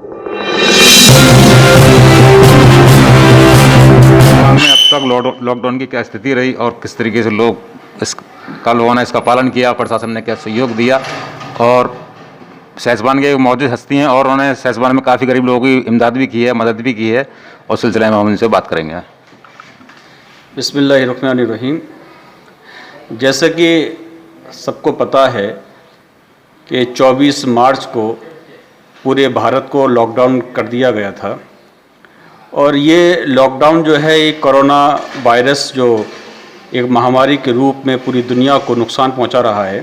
में अब तक लॉकडाउन की क्या स्थिति रही और किस तरीके से लोगों ने इसका पालन किया, प्रशासन ने क्या सहयोग दिया, और सहसवान के मौजूद हस्ती हैं और उन्होंने सहसवान में काफ़ी गरीब लोगों की इमदाद भी की है, मदद भी की है, और सिलसिले में हम उनसे बात करेंगे। बिस्मिल्लाहिर्रहमानिर्रहीम। जैसे कि सबको पता है कि 24 मार्च को पूरे भारत को लॉकडाउन कर दिया गया था, और ये लॉकडाउन जो है एक कोरोना वायरस जो एक महामारी के रूप में पूरी दुनिया को नुकसान पहुंचा रहा है।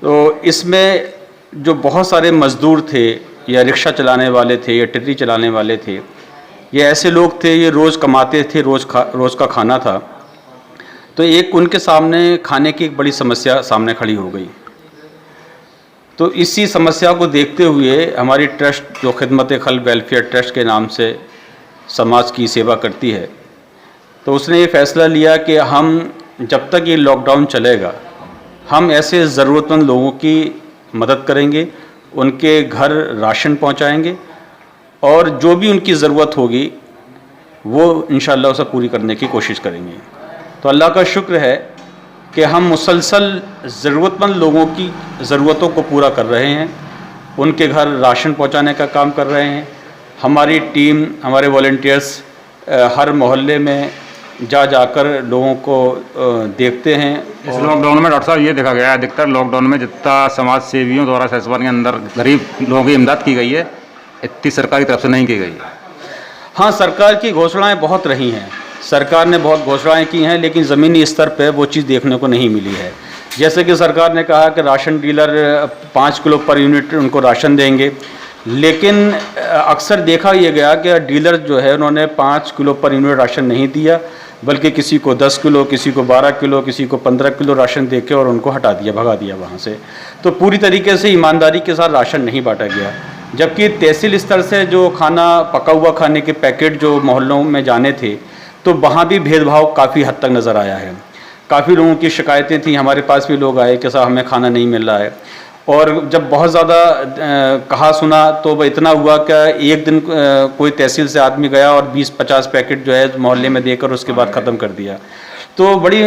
तो इसमें जो बहुत सारे मज़दूर थे, या रिक्शा चलाने वाले थे, या टिर्री चलाने वाले थे, ये ऐसे लोग थे, ये रोज़ कमाते थे, रोज़ का खाना था। तो एक उनके सामने खाने की एक बड़ी समस्या सामने खड़ी हो गई। तो इसी समस्या को देखते हुए हमारी ट्रस्ट जो खिदमत खल्क वेलफेयर ट्रस्ट के नाम से समाज की सेवा करती है, तो उसने ये फ़ैसला लिया कि हम जब तक ये लॉकडाउन चलेगा हम ऐसे ज़रूरतमंद लोगों की मदद करेंगे, उनके घर राशन पहुंचाएंगे, और जो भी उनकी ज़रूरत होगी वो इंशाअल्लाह उसे पूरी करने की कोशिश करेंगे। तो अल्लाह का शुक्र है कि हम मुसलसल ज़रूरतमंद लोगों की ज़रूरतों को पूरा कर रहे हैं, उनके घर राशन पहुंचाने का काम कर रहे हैं। हमारी टीम, हमारे वॉलंटियर्स हर मोहल्ले में जाकर लोगों को देखते हैं। इस लॉकडाउन में डॉक्टर साहब ये देखा गया है अधिकतर लॉकडाउन में जितना समाज सेवियों द्वारा सहसवान के अंदर गरीब लोगों की इमदाद की गई है, इतनी सरकार की तरफ से नहीं की गई है। हाँ, सरकार की घोषणाएं बहुत रही हैं, सरकार ने बहुत घोषणाएं की हैं, लेकिन ज़मीनी स्तर पर वो चीज़ देखने को नहीं मिली है। जैसे कि सरकार ने कहा कि ration dealer 5 kilo per unit उनको राशन देंगे, लेकिन अक्सर देखा यह गया कि डीलर जो है उन्होंने 5 किलो पर यूनिट राशन नहीं दिया, बल्कि किसी को 10 किलो, किसी को 12 किलो, किसी को 15 किलो राशन देके और उनको हटा दिया, भगा दिया वहाँ से। तो पूरी तरीके से ईमानदारी के साथ राशन नहीं बांटा गया। जबकि तहसील स्तर से जो खाना, पका हुआ खाने के पैकेट जो मोहल्लों में जाने थे, तो वहाँ भी भेदभाव काफ़ी हद तक नज़र आया है। काफ़ी लोगों की शिकायतें थी, हमारे पास भी लोग आए कि साहब हमें खाना नहीं मिल रहा है। और जब बहुत ज़्यादा कहा सुना तो वह इतना हुआ कि एक दिन कोई तहसील से आदमी गया और 20-50 पैकेट जो है मोहल्ले में देकर उसके बाद ख़त्म कर दिया। तो बड़ी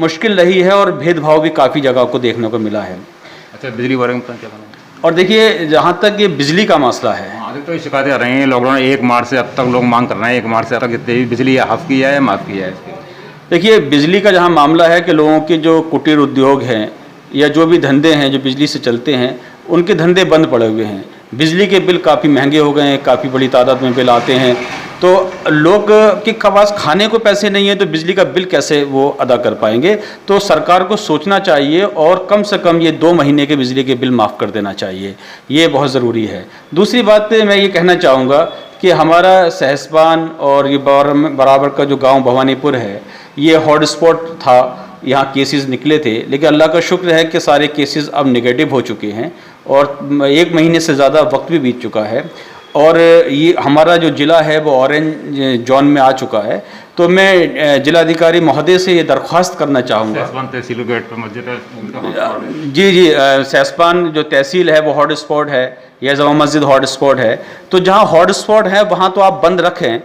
मुश्किल रही है, और भेदभाव भी काफ़ी जगह को देखने को मिला है। अच्छा, बिजली बारे में क्या कहना? और देखिए, जहाँ तक ये बिजली का मसला है, अधिक तो शिकायतें आ रही हैं लॉकडाउन 1 मार्च से अब तक लोग मांग कर रहे हैं, 1 मार्च से अब तक कितनी बिजली हाफ किया है, माफ़ किया है। देखिए, बिजली का जहाँ मामला है कि लोगों के जो कुटीर उद्योग हैं या जो भी धंधे हैं जो बिजली से चलते हैं, उनके धंधे बंद पड़े हुए हैं। बिजली के बिल काफ़ी महंगे हो गए हैं, काफ़ी बड़ी तादाद में बिल आते हैं। तो लोग के पास खाने को पैसे नहीं है, तो बिजली का बिल कैसे वो अदा कर पाएंगे? तो सरकार को सोचना चाहिए और कम से कम ये 2 महीने के बिजली के बिल माफ़ कर देना चाहिए, ये बहुत ज़रूरी है। दूसरी बात मैं ये कहना चाहूँगा कि हमारा सहसवान और ये बराबर का जो गाँव भवानीपुर है, ये हॉटस्पॉट था, यहाँ केसेस निकले थे, लेकिन अल्लाह का शुक्र है कि सारे केसेस अब नेगेटिव हो चुके हैं और 1 महीने से ज़्यादा वक्त भी बीत चुका है, और ये हमारा जो ज़िला है वो ऑरेंज जोन में आ चुका है। तो मैं जिलाधिकारी महोदय से ये दरख्वास्त करना चाहूँगा। तहसील गेट पर मस्जिद है? जी, सहसवान जो तहसील है वो हॉटस्पॉट है, या जमा मस्जिद हॉटस्पॉट है। तो जहाँ हॉटस्पॉट है वहाँ तो आप बंद रखें।